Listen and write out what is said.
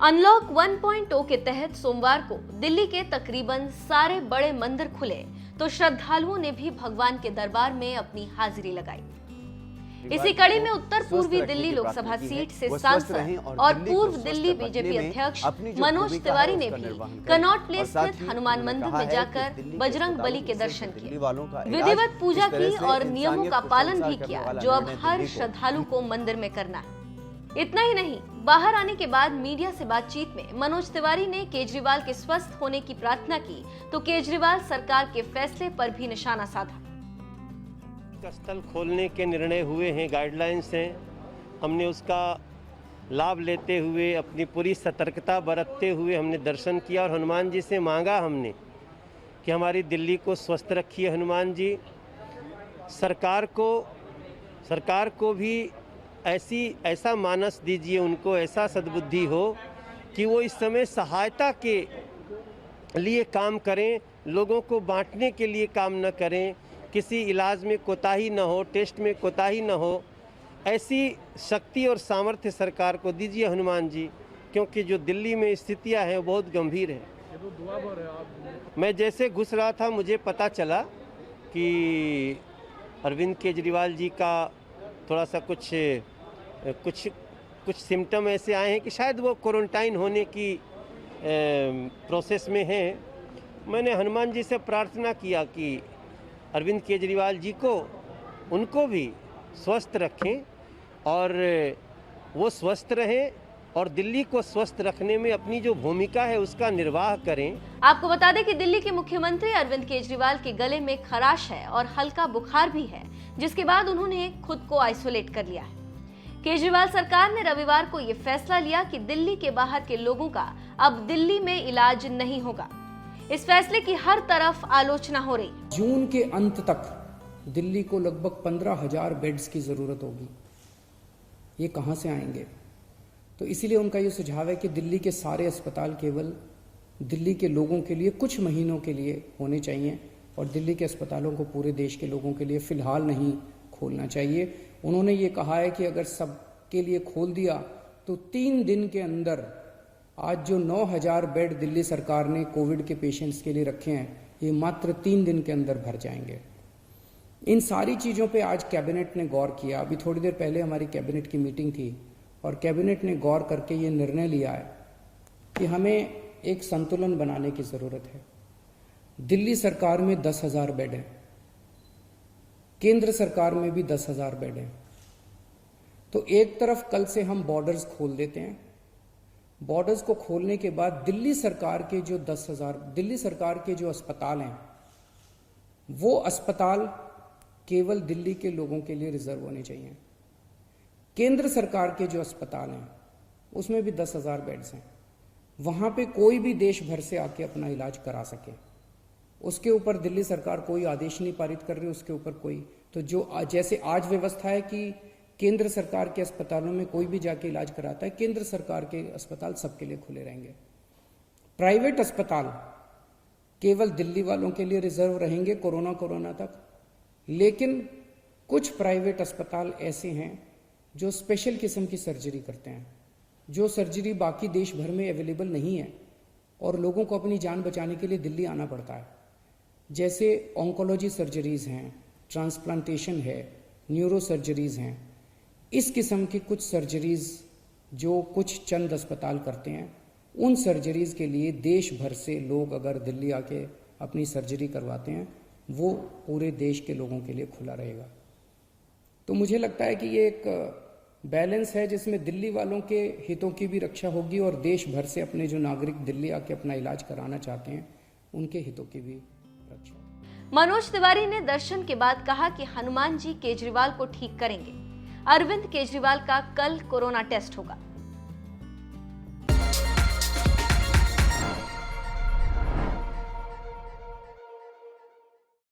Unlock 1.0 के तहत सोमवार को दिल्ली के तकरीबन सारे बड़े मंदिर खुले तो श्रद्धालुओं ने भी भगवान के दरबार में अपनी हाजिरी लगाई। इसी कड़ी में उत्तर पूर्वी दिल्ली लोकसभा सीट से सांसद और पूर्व दिल्ली बीजेपी अध्यक्ष मनोज तिवारी ने भी कनॉट प्लेस स्थित हनुमान मंदिर में जाकर बजरंग बली के दर्शन किए, विधिवत पूजा की और नियमों का पालन भी किया जो अब हर श्रद्धालु को मंदिर में करना है। इतना ही नहीं, बाहर आने के बाद मीडिया से बातचीत में मनोज तिवारी ने केजरीवाल के स्वस्थ होने की प्रार्थना की तो केजरीवाल सरकार के फैसले पर भी निशाना साधा। स्थल खोलने के निर्णय हुए हैं, गाइडलाइंस हैं, हमने उसका लाभ लेते हुए अपनी पूरी सतर्कता बरतते हुए हमने दर्शन किया और हनुमान जी से मांगा हमने कि हमारी दिल्ली को स्वस्थ रखिए हनुमान जी। सरकार को भी ऐसा मानस दीजिए, उनको ऐसा सद्बुद्धि हो कि वो इस समय सहायता के लिए काम करें, लोगों को बांटने के लिए काम न करें, किसी इलाज में कोताही न हो, टेस्ट में कोताही न हो, ऐसी शक्ति और सामर्थ्य सरकार को दीजिए हनुमान जी, क्योंकि जो दिल्ली में स्थितियां हैं वो बहुत गंभीर है। मैं जैसे घुस रहा था मुझे पता चला कि अरविंद केजरीवाल जी का थोड़ा सा कुछ सिम्टम ऐसे आए हैं कि शायद वो क्वारंटाइन होने की प्रोसेस में हैं। मैंने हनुमान जी से प्रार्थना किया कि अरविंद केजरीवाल जी को उनको भी स्वस्थ रखें और वो स्वस्थ रहें और दिल्ली को स्वस्थ रखने में अपनी जो भूमिका है उसका निर्वाह करें। आपको बता दें कि दिल्ली के मुख्यमंत्री अरविंद केजरीवाल के गले में खराश है और हल्का बुखार भी है, जिसके बाद उन्होंने खुद को आइसोलेट कर लिया है। केजरीवाल सरकार ने रविवार को ये फैसला लिया कि दिल्ली के बाहर के लोगों का अब दिल्ली में इलाज नहीं होगा। इस फैसले की हर तरफ आलोचना हो रही। जून के अंत तक दिल्ली को लगभग 15,000 बेड्स की जरूरत होगी। ये कहां से आएंगे? तो इसीलिए उनका ये सुझाव है कि दिल्ली के सारे अस्पताल केवल दिल्ली के लोगों के लिए कुछ महीनों के लिए होने चाहिए और दिल्ली के अस्पतालों को पूरे देश के लोगों के लिए फिलहाल नहीं खोलना चाहिए। उन्होंने ये कहा है कि अगर सबके लिए खोल दिया तो 3 दिन के अंदर आज जो 9,000 बेड दिल्ली सरकार ने कोविड के पेशेंट्स के लिए रखे हैं, ये मात्र 3 दिन के अंदर भर जाएंगे। इन सारी चीज़ों पे आज कैबिनेट ने गौर किया। अभी थोड़ी देर पहले हमारी कैबिनेट की मीटिंग थी और कैबिनेट ने गौर करके ये निर्णय लिया है कि हमें एक संतुलन बनाने की ज़रूरत है। दिल्ली सरकार में 10,000 बेड हैं, केंद्र सरकार में भी 10,000 बेड हैं। तो एक तरफ कल से हम बॉर्डर्स खोल देते हैं। बॉर्डर्स को खोलने के बाद दिल्ली सरकार के जो 10,000 दिल्ली सरकार के जो अस्पताल हैं, वो अस्पताल केवल दिल्ली के लोगों के लिए रिजर्व होने चाहिए। केंद्र सरकार के जो अस्पताल हैं उसमें भी 10,000 बेड्स हैं, वहां पे कोई भी देश भर से आके अपना इलाज करा सके। उसके ऊपर दिल्ली सरकार कोई आदेश नहीं पारित कर रही, उसके ऊपर कोई तो जो जैसे आज व्यवस्था है कि केंद्र सरकार के अस्पतालों में कोई भी जाके इलाज कराता है, केंद्र सरकार के अस्पताल सबके लिए खुले रहेंगे। प्राइवेट अस्पताल केवल दिल्ली वालों के लिए रिजर्व रहेंगे कोरोना तक। लेकिन कुछ प्राइवेट अस्पताल ऐसे हैं जो स्पेशल किस्म की सर्जरी करते हैं, जो सर्जरी बाकी देश भर में अवेलेबल नहीं है और लोगों को अपनी जान बचाने के लिए दिल्ली आना पड़ता है। जैसे ऑन्कोलॉजी सर्जरीज हैं, ट्रांसप्लांटेशन है, न्यूरो सर्जरीज हैं। इस किस्म की कुछ सर्जरीज जो कुछ चंद अस्पताल करते हैं, उन सर्जरीज के लिए देश भर से लोग अगर दिल्ली आके अपनी सर्जरी करवाते हैं, वो पूरे देश के लोगों के लिए खुला रहेगा। तो मुझे लगता है कि ये एक बैलेंस है जिसमें दिल्ली वालों के हितों की भी रक्षा होगी और देश भर से अपने जो नागरिक दिल्ली आके अपना इलाज कराना चाहते हैं उनके हितों की भी रक्षा। मनोज तिवारी ने दर्शन के बाद कहा कि हनुमान जी केजरीवाल को ठीक करेंगे। अरविंद केजरीवाल का कल कोरोना टेस्ट होगा।